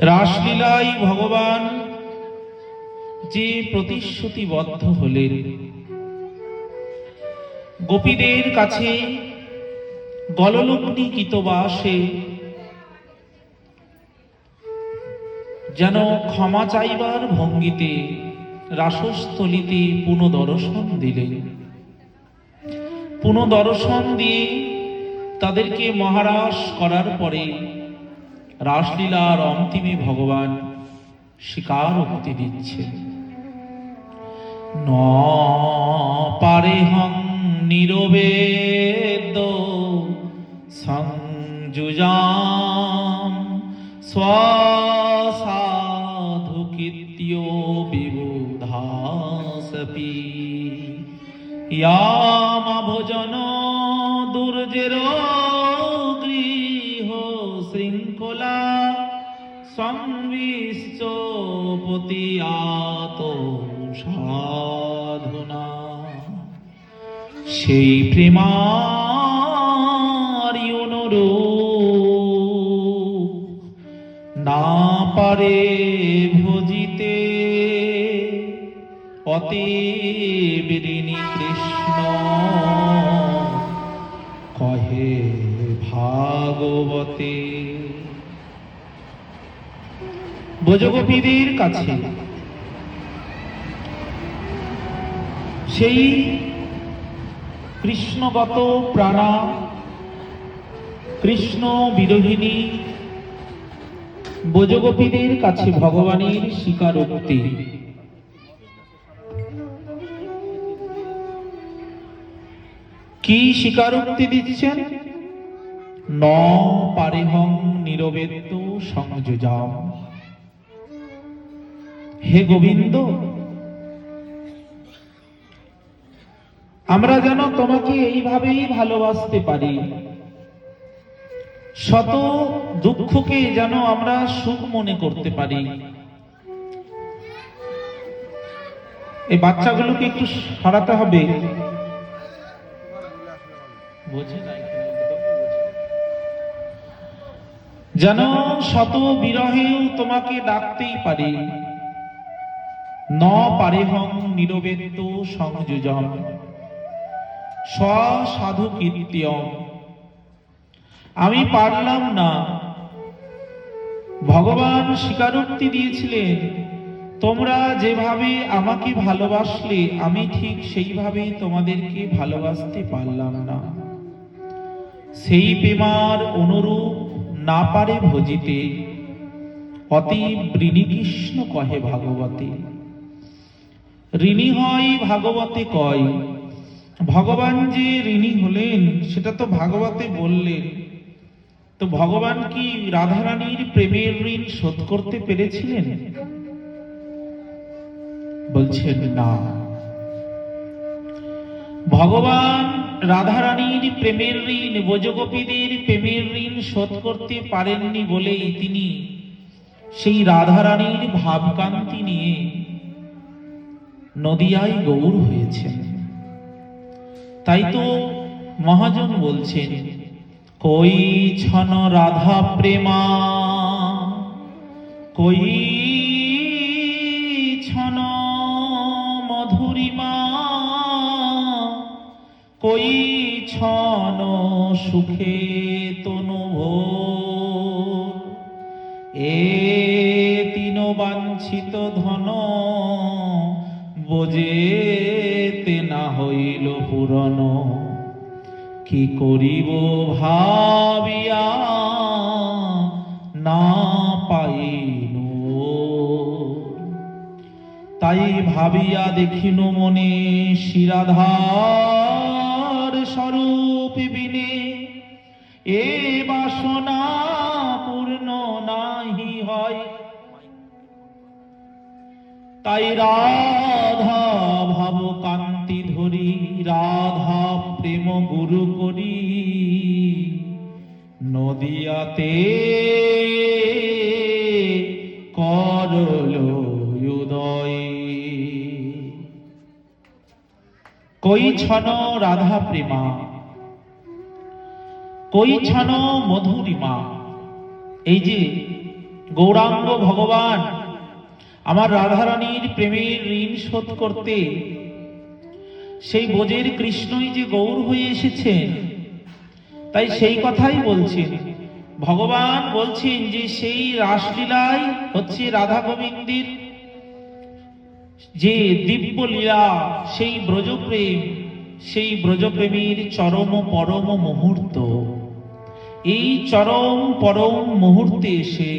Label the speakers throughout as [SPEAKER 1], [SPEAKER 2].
[SPEAKER 1] রাসলীলায় ভগবান যে প্রতিশ্রুতিবদ্ধ হলেন, গোপীদের কাছে গললগ্নি কৃতবাসে যেন ক্ষমা চাইবার ভঙ্গিতে রাসস্থলিতে পুনঃদর্শন দিলেন। পুনঃদর্শন দিয়ে তাদেরকে মহারাস করার পরে রাসলীলার অন্তিমে ভগবান স্বীকারোক্তি দিচ্ছেন। ন পারেহং নিরবেদ সংযুজাম স্বসাধু কীর্ত্য বিবুধাসপি ইয়ামাভোজন দুর্জের গৃহ শৃঙ্খলা সংবিশ্বপতিয়াত সাধুনা। সেই প্রেমারি অনুরূপ না পারে ভজিতে, অতএব ঋণী কৃষ্ণ কহে ভাগবতে। ব্রজগোপীদের কাছে সেই কৃষ্ণগত প্রাণা, কৃষ্ণ বিরোহিণী ব্রজগোপীদের কাছে ভগবানের স্বীকারোক্তি। কি স্বীকারোক্তি দিচ্ছেন? ন পারেহং নিরবেদ্য সংযুজাম। হে গোবিন্দ, আমরা যেন তোমাকে এইভাবেই ভালোবাসতে পারি, শত দুঃখকে যেন আমরা সুখ মনে করতে পারি। এই বাচ্চাগুলোকে একটু সরাতে হবে, যেন শত বিরহেও তোমাকে ডাকতেই পারি। ন পারেহং নিরবেদ্য সংযুজম স্বসাধু কীর্ত্যম। আমি পারলাম না। ভগবান স্বীকারোক্তি দিয়েছিলেন, তোমরা যেভাবে আমাকে ভালোবাসলে আমি ঠিক সেইভাবে তোমাদেরকে ভালোবাসতে পারলাম না। সেই প্রেমার অনুরূপ না পারে ভজিতে, অতীব ঋণী কৃষ্ণ কহে ভাগবতে। ঋণী হয় ভাগবতে কয়। ভগবান যে ঋণী হলেন সেটা তো ভাগবতে বললেন। তো ভগবান কি রাধারানীর প্রেমের ঋণ শোধ করতে পেরেছিলেন? বলছেন না। ভগবান রাধারানীর প্রেমের ঋণ, ব্রজগোপীদের প্রেমের ঋণ শোধ করতে পারেননি বলেই তিনি সেই রাধারানীর ভাবকান্তি নিয়ে নদিয়ায় গৌর হয়েছেন। তাই তো মহাজন বলছেন, কই ছন রাধা প্রেমা, কই ছন মধুরিমা, কই ছন সুখে তনু ভোর। এ তিন বাঞ্ছিত ধন বোঝেতে না হইল পূরণ। কি করিব ভাবিয়া না পাইনু। তাই ভাবিয়া দেখিনু মনে শিরাধার স্বরূপ বিনে। এ বাসনা পূর্ণ নাহি হয়। তাই রাধা ভাব কান্তি ধরি, রাধা প্রেম গুরু করি, নদিয়াতে করল উদয়। কই ছন রাধা প্রেমা, কই ছন মধুরিমা। এই যে গৌরাঙ্গ ভগবান আমার রাধারানীর প্রেমের ঋণ শোধ করতে সেই বোঝের কৃষ্ণই যে গৌর হয়ে এসেছেন, তাই সেই কথাই বলছেন। ভগবান বলছেন যে সেই রাসলীলাই হচ্ছে রাধা গোবিন্দের যে দিব্য লীলা, সেই ব্রজপ্রেম, সেই ব্রজপ্রেমের চরম পরম মুহূর্ত। এই চরম পরম মুহূর্তে এসে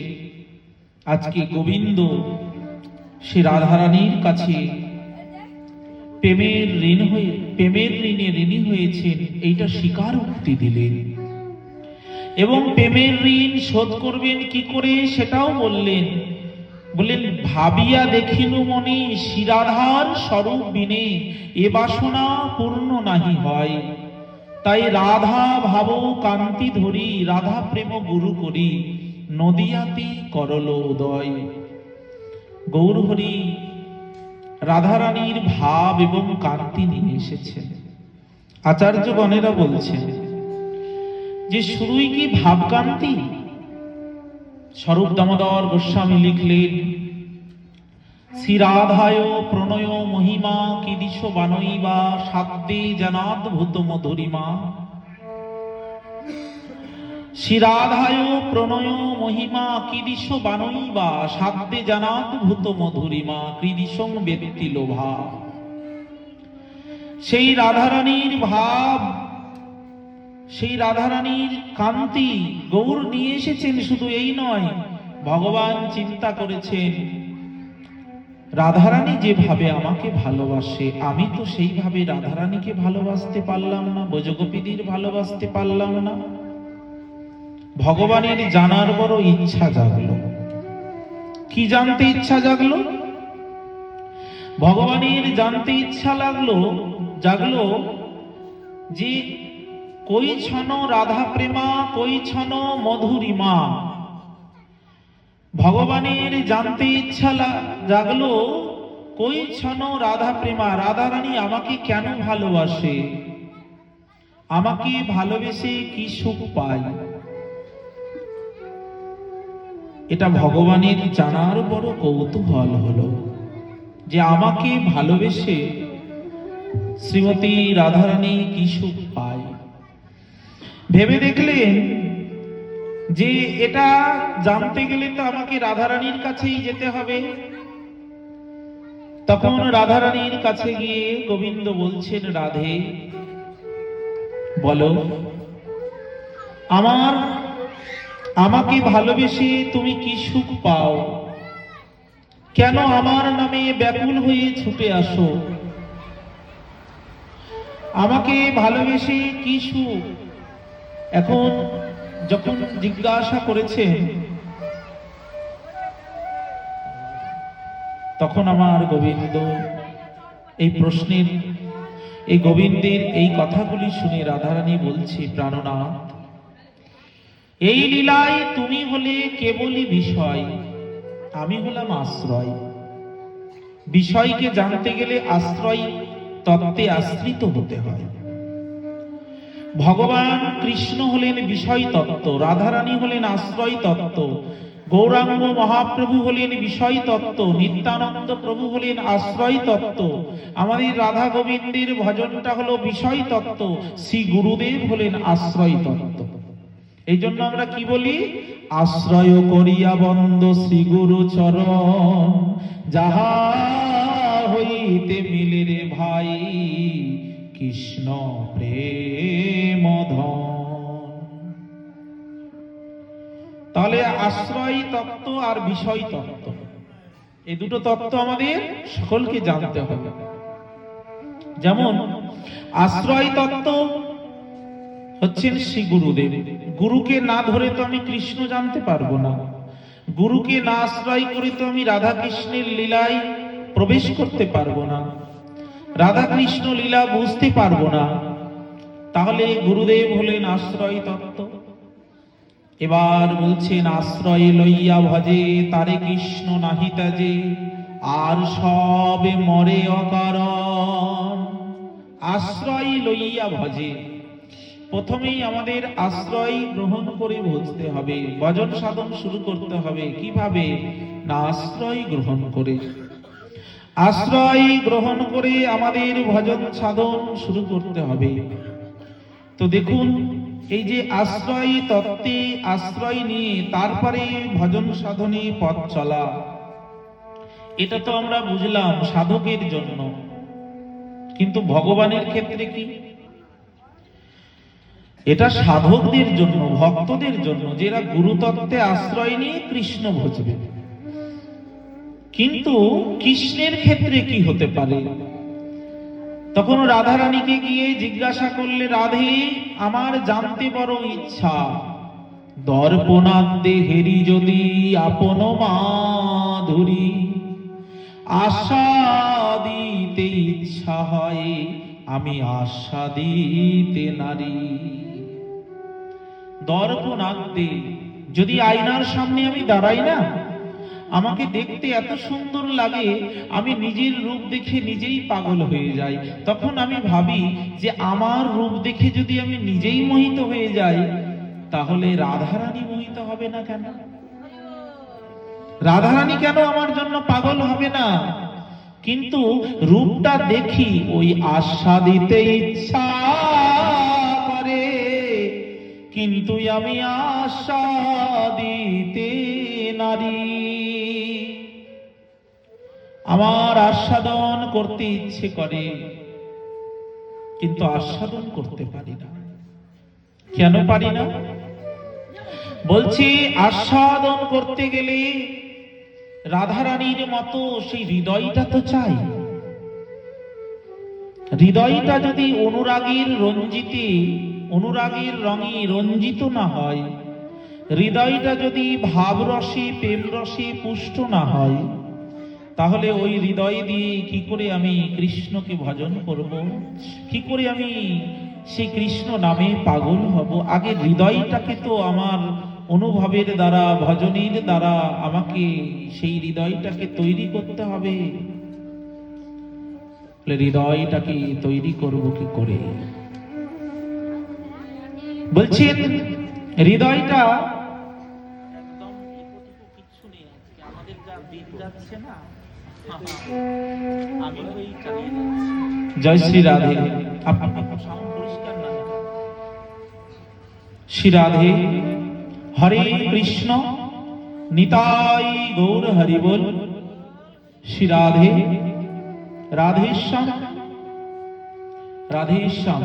[SPEAKER 1] আজকে গোবিন্দ সে রাধারানীর কাছে প্রেমের ঋণে ঋণী হয়েছেন, এইটা স্বীকারোক্তি দিলেন। এবং প্রেমের ঋণ শোধ করবেন কি করে সেটাও বললেন। বললেন, ভাবিয়া দেখিনু মনি শিরাধার স্বরূপ বিনে এ বাসনা পূর্ণ নাহি হয়। তাই রাধা ভাব কান্তি ধরি রাধা প্রেম গুরু করি নদিয়াতে করল উদয়। গৌরহরি রাধারানীর ভাব এবং কান্তি নিয়ে এসেছেন। আচার্যগণেরা বলছেন যে শুরুই কি ভাবকান্তি। স্বরূপ দামোদর গোস্বামী লিখলেন, শ্রীরাধায় প্রণয় মহিমা কিদিশ বানইবা সাধ্যে জানাদ্ভুত মধুরিমা। শ্রীরাধায় প্রণয় মহিমা কিদিশ বানইবা সাধ্যে জানাদ্ভুত মধুরিমা কৃদিশং ব্যক্তি লোভা। সেই রাধারানীর ভাব, সেই রাধারানীর কান্তি গৌর নিয়ে এসেছেন। শুধু এই নয়, ভগবান চিন্তা করেছেন রাধারানী যেভাবে আমাকে ভালোবাসে, আমি তো সেইভাবে রাধারানীকে ভালোবাসতে পারলাম না, ব্রজগোপীদের ভালোবাসতে পারলাম না। ভগবানের জানার বড় ইচ্ছা জাগলো। কি জানতে ইচ্ছা জাগলো? ভগবানের জানতে ইচ্ছা জাগলো যে কই ছন রাধা প্রেমা কই ছন মধুরিমা। ভগবানের জানতে ইচ্ছা জাগলো কই ছন রাধা প্রেমা, রাধারানী আমাকে কেন ভালোবাসে, আমাকে ভালোবেসে কি সুখ পায়। এটা ভগবানের জানার বড় কৌতূহল হলো যে আমাকে ভালোবেসে শ্রীমতী রাধারানী কি সুখ পায়। ভেবে দেখলেন যে এটা জানতে গেলে তো আমাকে রাধারানীর কাছেই যেতে হবে। তখন রাধারানীর কাছে গিয়ে গোবিন্দ বলছেন, রাধে বলো, আমাকে ভালোবেসে তুমি কি সুখ পাও, কেন আমার নামে ব্যাকুল হয়ে ছুটে আসো, আমাকে ভালোবেসে কি সুখ। এখন যখন জিজ্ঞাসা করেছেন, তখন আমার গোবিন্দ এই প্রশ্নের, এই গোবিন্দের এই কথাগুলি শুনে রাধারানী বলছে, প্রাণনাথ, এই লীলায় তুমি হলে কেবলই বিষয়, আমি হলাম আশ্রয়। বিষয়কে জানতে গেলে আশ্রয় তত্ত্বে আশ্রিত হতে হয়। ভগবান কৃষ্ণ হলেন বিষয় তত্ত্ব, রাধারানী হলেন আশ্রয় তত্ত্ব, গৌরাঙ্গ মহাপ্রভু হলেন বিষয় তত্ত্ব, নিত্যানন্দ প্রভু হলেন আশ্রয় তত্ত্ব, আমাদের রাধা গোবিন্দের ভজনটা হলো বিষয় তত্ত্ব, শ্রী গুরুদেব হলেন আশ্রয় তত্ত্ব। এই জন্য আমরা কি বলি, আশ্রয় করিয়া বন্দ শ্রী গুরু চরণ, যাহা হইতে মিলে রে ভাই কৃষ্ণ প্রেম ধন। তাহলে আশ্রয় তত্ত্ব আর বিষয় তত্ত্ব, এই দুটো তত্ত্ব আমাদের সকলকে জানতে হবে। যেমন আশ্রয় তত্ত্ব হচ্ছেন শ্রী গুরুদেব। গুরুকে না ধরে তো আমি কৃষ্ণ জানতে পারবো না, গুরুকে না আশ্রয় করে তো আমি রাধা কৃষ্ণের লীলায় প্রবেশ করতে পারবো না, রাধা কৃষ্ণ লীলা বুঝতে পারবো না। তাহলে গুরুদেব হলেন আশ্রয় তত্ত্ব। এবার বলছেন, আশ্রয় লইয়া ভজে তারে কৃষ্ণ নাহি তাজে, আর সবে মরে অকারণ। আশ্রয় লইয়া ভজে, প্রথমেই আমাদের আশ্রয় গ্রহণ করে বুঝতে হবে, ভজন সাধন শুরু করতে হবে। কিভাবে? না, আশ্রয় গ্রহণ করে। আশ্রয় গ্রহণ করে আমাদের ভজন সাধন শুরু করতে হবে। তো দেখুন, এই যে আশ্রয় তত্ত্বে আশ্রয় নিয়ে তারপরে ভজন সাধনে পথ চলা, এটা তো আমরা বুঝলাম সাধকের জন্য। কিন্তু ভগবানের ক্ষেত্রে কি? এটা সাধকদের জন্য, ভক্তদের জন্য, যারা গুরুতত্ত্বে আশ্রয় নিয়ে কৃষ্ণ ভজবে। কিন্তু কৃষ্ণের ক্ষেত্রে কি হতে পারে? তখন রাধারানীকে গিয়ে জিজ্ঞাসা করলে, রাধে, আমার জানতে বড় ইচ্ছা, দর্পণাদ্যে হেরি যদি আপন মাধুরী, আশা দিতে ইচ্ছা হয়, আমি আশা দিতে নারী। দর্পণাদ্যে, যদি আয়নার সামনে আমি দাঁড়াই না, আমাকে দেখতে এত সুন্দর লাগে, আমি নিজের রূপ দেখে নিজেই পাগল হয়ে যাই। তখন আমি ভাবি যে আমার রূপ দেখে যদি আমি নিজেই মোহিত হয়ে যাই, তাহলে রাধারানী মোহিত হবে না কেন? রাধারানী কেন আমার জন্য পাগল হবে না? কিন্তু রূপটা দেখি, ওই আশা দিতে ইচ্ছা করে, কিন্তু আমি আশা দিতে নারী। আমার আস্বাদন করতে ইচ্ছে করে, কিন্তু আস্বাদন করতে পারি না। কেন পারি না? বলছি, আস্বাদন করতে গেলে রাধারানীর মতো সেই হৃদয়টা তো চাই। হৃদয়টা যদি অনুরাগের রঙে রঞ্জিত না হয়, হৃদয়টা যদি ভাবরসে প্রেম রসে পুষ্ট না হয়, তাহলে ওই হৃদয় দিয়ে কি করে আমি কৃষ্ণকে ভজন করব? কি করে আমি সেই কৃষ্ণ নামে পাগল হব? আগে হৃদয়টাকে তো আমার অনুভবের দ্বারা, ভজনের দ্বারা আমাকে সেই হৃদয়টাকে তৈরি করতে হবে। হৃদয়টাকে তৈরি করব কি করে? বলছেন হৃদয়টা একদম কিচ্ছু নেই, আমাদের যা দিন যাচ্ছে না, আমি ওই চালিয়ে যাচ্ছি। জয় শ্রী রাধে। আপনার সাউন্ড পরিষ্কার না? শ্রী রাধে। হরে কৃষ্ণ, নিতাই গৌর হরি বল। শ্রী রাধে। রাধেশ্যাম, রাধেশ্যাম।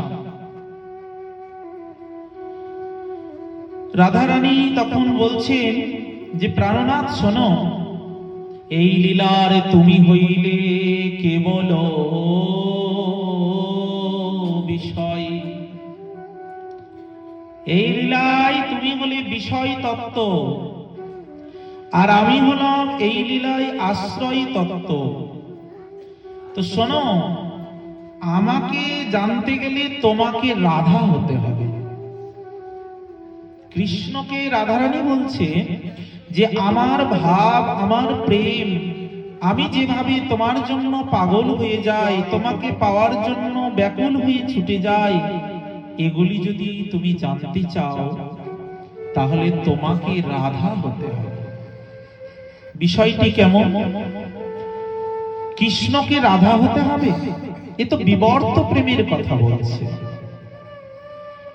[SPEAKER 1] রাধারানী তখন বলছেন যে, প্রাণনাথ শোনো, এই লীলার তুমি হইলে কেবল বিষয়। এই লীলায় তুমি হলে বিষয় তত্ত্ব, আর আমি হলাম এই লীলায় আশ্রয় তত্ত্ব। তো শোনো, আমাকে জানতে গেলে তোমাকে রাধা হতে হবে। কৃষ্ণকে রাধারানী বলছে যে, আমার ভাব, আমার প্রেম, আমি যেভাবে তোমার জন্য পাগল হয়ে যাই, তোমাকে পাওয়ার জন্য ব্যাকুল হয়ে ছুটে যাই, এগুলি যদি তুমি জানতে চাও, তাহলে তোমাকে রাধা হতে হবে। বিষয়টি কেমন? কৃষ্ণকে রাধা হতে হবে? এ তো বিবর্ত প্রেমের কথা বলছে।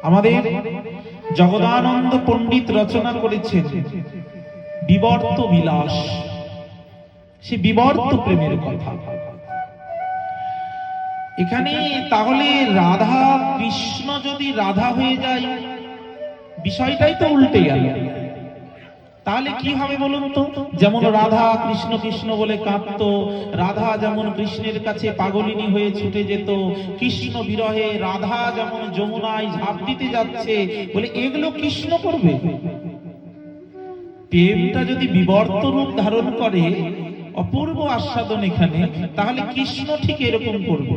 [SPEAKER 1] আমাদের জগদানন্দ পণ্ডিত রচনা করেছেন বিবর্ত বিলাস, সে বিবর্ত প্রেমের কথা। এখানে তাহলে রাধা, কৃষ্ণ যদি রাধা হয়ে যায়, বিষয়টাই তো উল্টে গেল। তাহলে কি হবে বলুন তো? যেমন রাধা কৃষ্ণ কৃষ্ণ বলে কাঁদত, রাধা যেমন কৃষ্ণের কাছে পাগলিনী হয়ে ছুটে যেত, কৃষ্ণ বিরহে রাধা যেমন যমুনায় ঝাঁপ দিতে যাচ্ছে, বলে এগুলো কৃষ্ণ করবে? প্রেমটা যদি বিবর্ত রূপ ধারণ করে, অপূর্ব আস্বাদন এখানে, তাহলে কৃষ্ণ ঠিক এরকম করবে।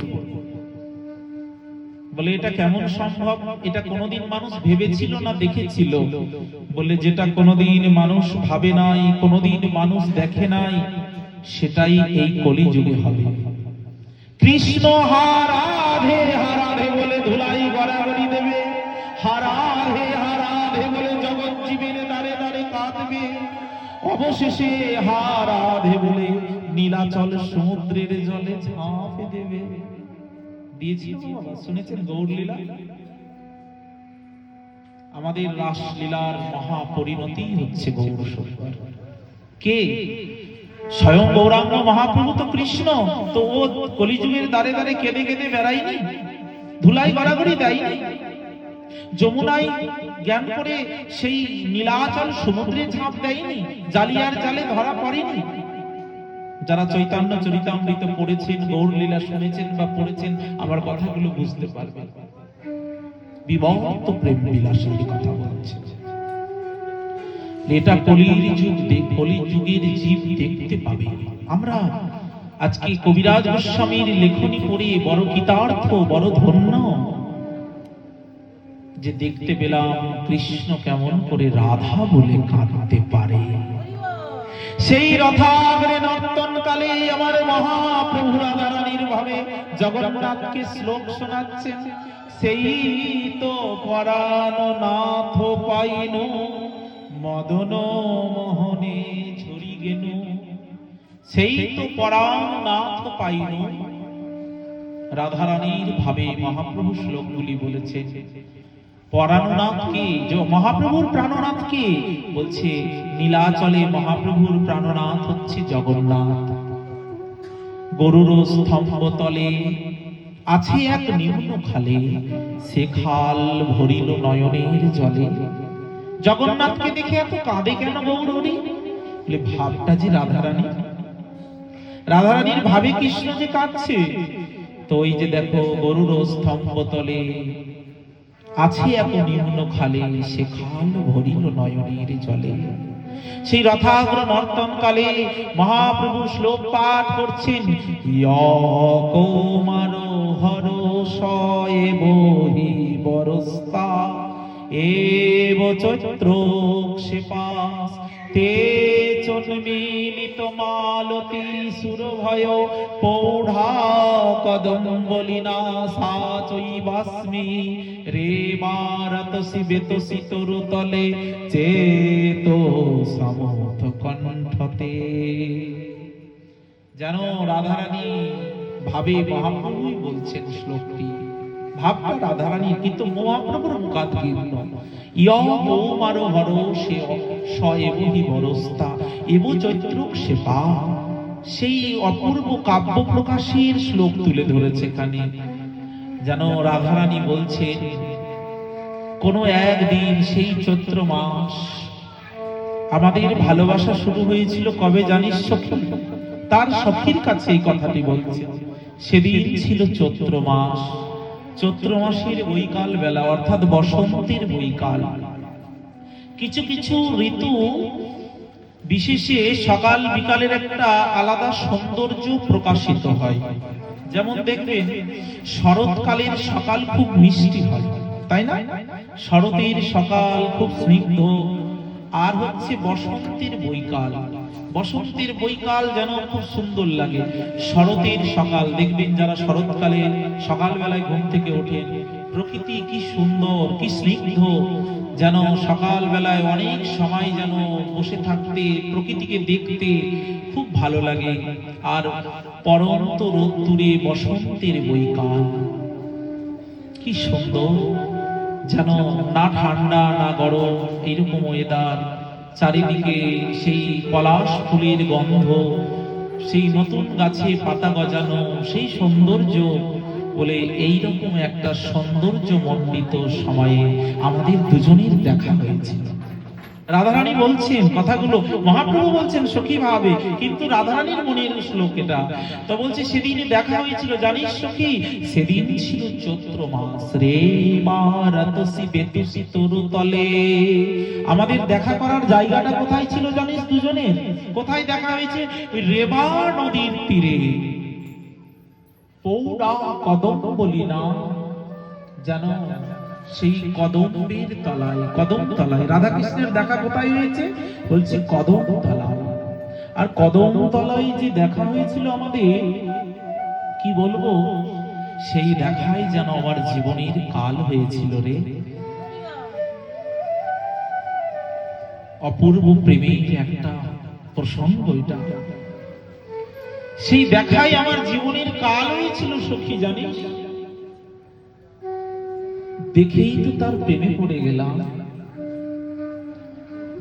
[SPEAKER 1] বলে এটা কেমন সম্ভব? এটা কোনোদিন মানুষ ভেবেছিল না দেখেছিল? বলে যেটা কোনোদিন মানুষ ভাবে নাই, কোনোদিন মানুষ দেখে নাই, সেটাই এই কলিযুগে হবে। কৃষ্ণ হারাধে হারাধে বলে ধুলাই গড়াগড়ি দেবে, হারাধে হারাধে বলে জগৎ জীবের দ্বারে দ্বারে কাঁদবে, অবশেষে হারাধে বলে নীলাচল সমুদ্রের জলে ঝাঁপ দেবে। দিয়েছি বাবা, শুনেছেন গৌরলীলা? আমাদের রাসলীলার মহাপরিণতি হচ্ছে গৌর সত্তর। কে? স্বয়ং গৌরাঙ্গ মহাপ্রভু তো কৃষ্ণ। তো ও কলিযুগের দ্বারে দ্বারে কেঁদে কেঁদে বেড়ায়নি, ধুলাই গড়াগড়ি দেয়নি, যমুনায় জ্ঞান করে সেই নীলাচল সমুদ্রে ঝাঁপ দেয়নি, জালিয়ার জালে ধরা পড়েনি। যারা চৈতন্য চরিতামৃত পড়েছেন, গৌরলীলা শুনেছেন বা পড়েছেন, আমার কথাগুলো বুঝতে পারবেন। বিভক্ত প্রেম বিলাসের কথা বলছে। এটা কলির যুগ, কলিযুগের জীব দেখতে পাবে। আমরা আজকে কবিরাজ গোস্বামীর লেখনী পড়ে বড় কৃতার্থ, বড় ধন্য যে দেখতে পেলাম কৃষ্ণ কেমন করে রাধা বলে কাঁদতে পারে। সেই রথাগ্রে নর্তন কালে আমার মহাপ্রভু রাধারানীর ভাবে জগন্নাথকে শ্লোক শোনাচ্ছেন। সেই তো পরাণ নাথ পাইন, মদন মোহনে ঝরি গেনু। সেই তো পরাণ নাথ পাইন, রাধারানীর ভাবে মহাপ্রভু শ্লোকগুলি বলেছেন। পরাণনাথ কে? যে মহাপ্রভুর প্রাণনাথ কে? বলছে নীলাচলে মহাপ্রভুর প্রাণনাথ হচ্ছে জগন্নাথ। গরুর স্তম্ভ তলে আছে এক নিম্ন খালে, সে খাল ভরিল নয়নের জলে। জগন্নাথকে দেখে এত কাঁদে কেন গৌরহরি? বলে ভাবটা যে রাধারানী, রাধারানীর ভাবে কৃষ্ণ যে কাঁদছে। তো ওই যে দেখো গরুর স্তম্ভ তলে আছে এক নিম্ন খালে, সে খাল ভরিল নয়নের জলে। সেই রথাগ্র নর্তন কালে মহাপ্রভু শ্লোক পাঠ করছেন। কৌমার হর সয়ে বহি বরস্তা, এব চৈত্র ক্ষেপাস তে চন্মিলিত মালতী সুরভয় পৌঢ়া কদম্বলিনা সা চৈবাস্মি রে মারতসি বেতসি তরুতলে চেতো সমর্থ কণ্ঠতে। যেন রাধারানী ভাবে মহাপ্রভুই বলছেন শ্লোকটি, ভাবটা রাধারানী, কিন্তু মহাপ্রভুর মুখাদগীর্ণ। ইয়ৌমার হর সে এবহি বরস্তা, এব চৈত্র ক্ষেপা। সেই অপূর্ব কাব্য প্রকাশের শ্লোক তুলে ধরেছে এখানে। যেন রাধারানী বলছেন কোন একদিন সেই চৈত্র মাস, আমাদের ভালোবাসা শুরু হয়েছিল কবে জানিস সখী? তার সখীর কাছে এই কথাটি বলছে। সেদিন ছিল চৈত্র মাস, চৈত্র মাসের বৈকাল বেলা, অর্থাৎ বসন্তের বৈকাল। কিছু কিছু ঋতু বিশেষে সকাল বিকালের একটা আলাদা সৌন্দর্য প্রকাশিত হয়। যেমন দেখবেন শরৎকালের সকাল খুব মিষ্টি হয়, তাই না? শরতের সকাল খুব স্নিগ্ধ। আর হচ্ছে বসন্তের বৈকাল, বসন্তের বৈকাল যেন খুব সুন্দর লাগে। শরতের সকাল দেখবেন, যারা শরৎকালে সকালবেলায় ঘুম থেকে ওঠেন, প্রকৃতি কি সুন্দর, কি স্নিগ্ধ। যেন সকাল বেলায় অনেক সময় যেন বসে থাকতে, প্রকৃতিকে দেখতে খুব ভালো লাগে। আর পরন্ত রোদ্দুরে বসন্তের বৈকাল কি সুন্দর, যেন না ঠান্ডা না গরম, এইরকম ওয়েদার। চারিদিকে সেই পলাশ ফুলের গন্ধ, সেই নতুন গাছে পাতা গজানো, সেই সৌন্দর্য। বলে এইরকম একটা সৌন্দর্য মণ্ডিত সময়ে আমাদের দুজনের দেখা হয়েছিল। রাধারানী বলছেন কথাগুলো, মহাপ্রভু বলছেন সখী ভাবে, কিন্তু রাধারানীর মনের শ্লোক এটা। তো বলছে সেদিন দেখা হয়েছিল জানিস সখী? সেদিন ছিল চৈত্র মাস রে মারতসি বেতুসি তরুতলে। আমাদের দেখা করার জায়গাটা কোথায় ছিল জানিস দুজনের? কোথায় দেখা হয়েছে? রেবা নদীর তীরে, পৌড়া কদম্বলিনা। জানো সেই কদম্বের তলায়, কদম তলায় রাধাকৃষ্ণের দেখা কোথায় হয়েছে? বলছে কদম তলায়। আর কদম তলায় যে দেখা হয়েছিল আমাদের, কি বলবো, সেই দেখাই যেন আমার জীবনের কাল হয়েছিল রে। অপূর্ব প্রেমের একটা প্রসঙ্গ এটা। সেই দেখাই আমার জীবনের কাল হয়েছিল সখী, জানিস? দেখেই তো তার প্রেমে পড়ে গেলাম,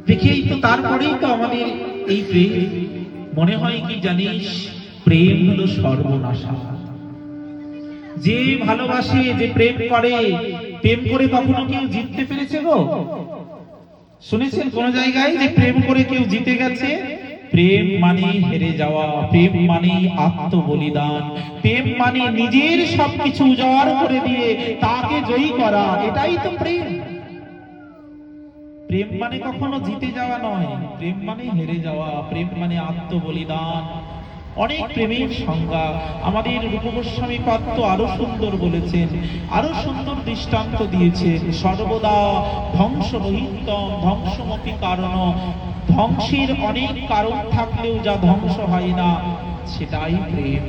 [SPEAKER 1] দেখেই তো তারপরেই তো আমাদের এই প্রেম। মনে হয় কি জানিস, প্রেম হলো সর্বনাশা। যে ভালোবাসে, যে প্রেম করে, প্রেম করে কখনো কেউ জিততে পেরেছে গো? শুনেছেন কোন জায়গায় যে প্রেম করে কেউ জিতে গেছে? প্রেম মানে হেরে যাওয়া, প্রেম মানে আত্মবলিদান, প্রেম মানে নিজের সবকিছু উজাড় করে দিয়ে তাকে জয়ী করা, এটাই তো প্রেম। প্রেম মানে কখনো জিতে যাওয়া নয়, প্রেম মানে হেরে যাওয়া, প্রেম মানে আত্মবলিদান। অনেক প্রেমের সংজ্ঞা আমাদের রূপ গোস্বামী পাত্র আরো সুন্দর বলেছেন, আরো সুন্দর দৃষ্টান্ত দিয়েছেন। সর্বদা ধ্বংস রহিতম ধ্বংসমপি কারণ, ধ্বংসের অনেক কারণ থাকলেও যা ধ্বংস হয় না সেটাই প্রেম।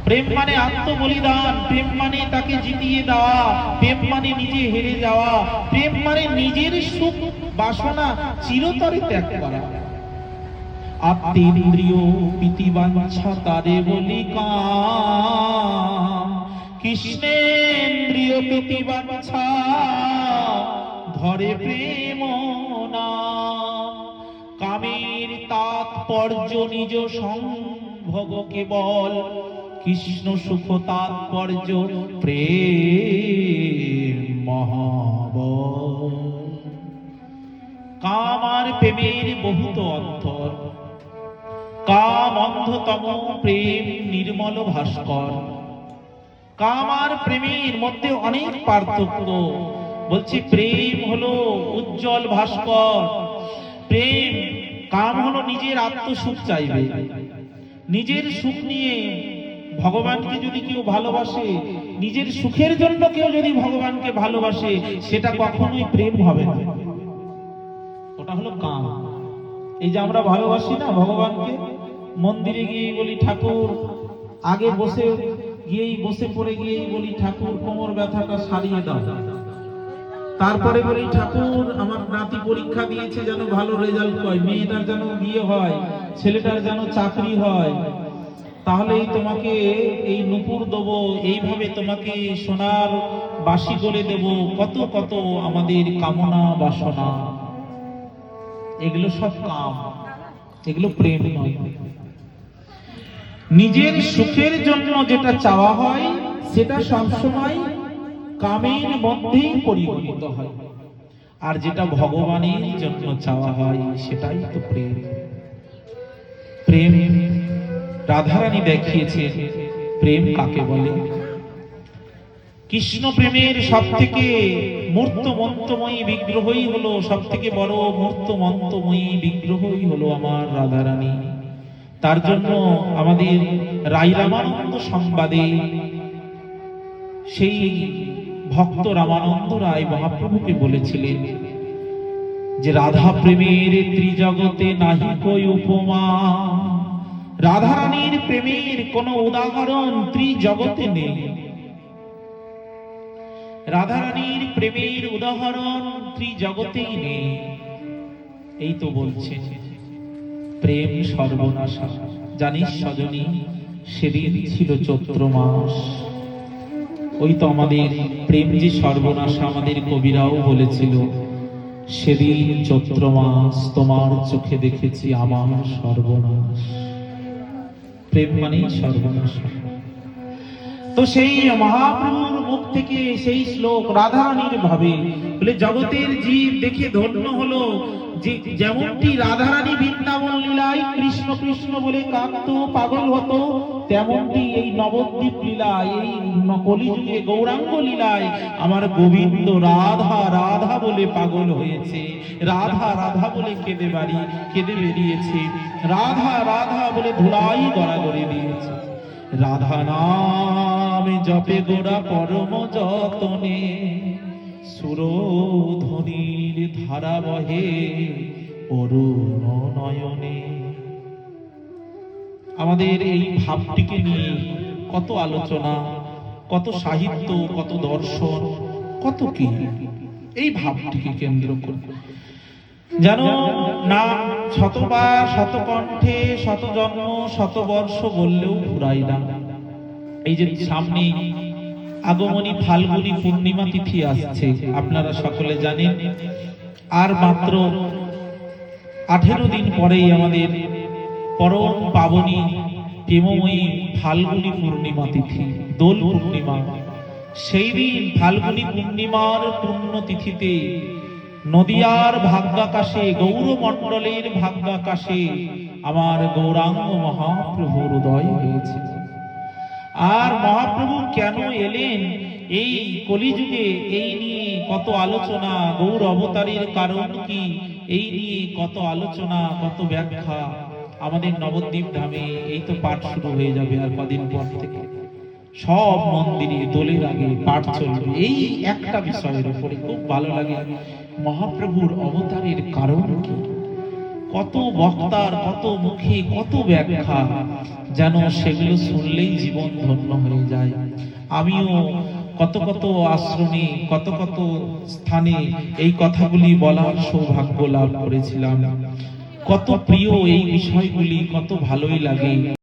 [SPEAKER 1] প্রেম মানে আত্মবলিদান, প্রেম মানে তাকে জিতিয়ে দেওয়া, প্রেম মানে নিজে হেরে যাওয়া, প্রেম মানে নিজের সুখ বাসনা চিরতরে ত্যাগ করা। আত্মেন্দ্রিয় প্রীতিবাঞ্ছা তারে বলি কাম, কৃষ্ণেন্দ্রিয় প্রীতিবাঞ্ছা ধরে প্রেম নাম। কামের তাৎপর্য নিজ সম্ভোগ কেবল, কৃষ্ণ সুখ তাৎপর্য প্রেম মহাবল। কাম আর প্রেমের বহুত অন্তর, কাম অন্ধতম প্রেম নির্মল ভাস্কর। কাম আর প্রেমের মধ্যে অনেক পার্থক্য। বলছি প্রেম হলো উজ্জ্বল ভাস্কর। প্রেম, কাম হলো নিজের আত্মসুখ চাইবে, নিজের সুখ নিয়ে ভগবানকে যদি কেউ ভালোবাসে, নিজের সুখের জন্য কেউ যদি ভগবানকে ভালোবাসে, সেটা কখনোই প্রেম হবে না, ওটা হলো কাম। এই যে আমরা ভালোবাসি না ভগবানকে, মন্দিরে গিয়ে বলি ঠাকুর, আগে বসে গিয়েই বসে পড়ে গিয়েই বলি ঠাকুর কোমর ব্যথাটা সারিয়ে দাও। তারপরে বলি ঠাকুর আমার নাতি পরীক্ষা দিয়েছে যেন ভালো রেজাল্ট হয়, মেয়েটার যেন বিয়ে হয়, ছেলেটার যেন চাকরি হয়, তাহলেই তোমাকে এই নূপুর দেবো, এইভাবে তোমাকে সোনার বাসি করে দেব। কত কত আমাদের কামনা বাসনা, এগুলো সব কাম, এগুলো প্রেম নয়। নিজের সুখের জন্য যেটা চাওয়া হয় সেটা সবসময় কামের মধ্যেই পরিগণিত হয়, আর যেটা ভগবানের জন্য চাওয়া হয় সেটাই তো প্রেম। প্রেম রাধারানী দেখিয়েছেন প্রেম কাকে বলে। কৃষ্ণ প্রেমের সব থেকে মূর্ত মন্ত্রময়ী বিগ্রহই হলো, সব থেকে বড় মূর্ত মন্ত্রময়ী বিগ্রহই হলো আমার রাধারানী। তার জন্য আমাদের রাই রামানন্দ সংবাদে সেই ভক্ত রামানন্দ রায় মহাপ্রভুকে বলেছিলেন যে রাধা প্রেমের ত্রিজগতে নাহি কই উপমা। রাধারানীর প্রেমের কোন উদাহরণ ত্রিজগতে নেই। রাধারানীর প্রেমের উদাহরণ ত্রিজগতেই নেই। এই তো বলছেন প্রেম সর্বনাশা। জানিস সজনী, সেদিন ছিল চৈত্র মাস। ওই তো আমাদের প্রেম যে সর্বনাশা, আমাদের কবিরাও বলেছিল সেদিন চৈত্র মাস তোমার চোখে দেখেছি আমার সর্বনাশ। প্রেম মানেই সর্বনাশা। তো সেই মহাপ্রভুর মুখ থেকে সেই শ্লোক রাধারানীর ভাবে বলে জগতের জীব দেখে ধন্য হলো, যে যেমনটি রাধারানী বৃন্দাবন লীলায় কৃষ্ণ কৃষ্ণ বলে কাঁদতো পাগল হতো, তেমনটি এই নবদ্বীপ লীলায়, এই কলিযুগে গৌরাঙ্গ লীলায় আমার গোবিন্দ রাধা রাধা বলে পাগল হয়েছে, রাধা রাধা বলে কেঁদে বেরিয়েছে, রাধা রাধা বলে ধুলাই গড়াগড়ি দিয়েছে। রাধা নামে জপে গোরা পরম যতনে, সুরধ্বনির ধারা বহে অরুণ নয়নে। আমাদের এই ভাবটিকে নিয়ে কত আলোচনা, কত সাহিত্য, কত দর্শন, কত কি এই ভাবটিকে কেন্দ্র করে। যেন নাম শতবার শতকণ্ঠে শত জন্ম শতবর্ষ বললেও ফুরাই না। এই যে সামনে আগমনী ফাল্গুনী পূর্ণিমা তিথি আসছে, আপনারা সকলে জানেন আর মাত্র 18 দিন পরেই আমাদের পরম পাবনী প্রেমময়ী ফাল্গুনী পূর্ণিমা তিথি, দোল পূর্ণিমা। সেই দিন ফাল্গুনী পূর্ণিমার পূর্ণ তিথিতে নদিয়ার ভাগ্যাকাশে, গৌরমণ্ডলের ভাগ্যাকাশে আমার গৌরাঙ্গ মহাপ্রভুর উদয় হয়েছে। আর মহাপ্রভু কেন এলেন এই কলিযুগে, এই নিয়ে কত আলোচনা। গৌর অবতারের কারণ কি, এই নিয়ে কত আলোচনা, কত ব্যাখ্যা। আমাদের নবদ্বীপ ধামে এই তো পাঠ শুরু হয়ে যাবে আর কদিন পর থেকে, সব মন্দিরে দোলের আগে পাঠ চলবে এই একটা বিষয়ের উপরে। খুব ভালো লাগে, মহাপ্রভুর অবতারের কারণ কি। কত বক্তার, কত মুখে, কত ব্যাখ্যা, যেন সেগুলো শুনলেই জীবন ধন্য হয়ে যায়। আমিও কত কত আশ্রমে, কত কত স্থানে এই কথাগুলি বলার সৌভাগ্য লাভ করেছিলাম। কত প্রিয় এই বিষয়গুলি, কত ভালোই লাগে।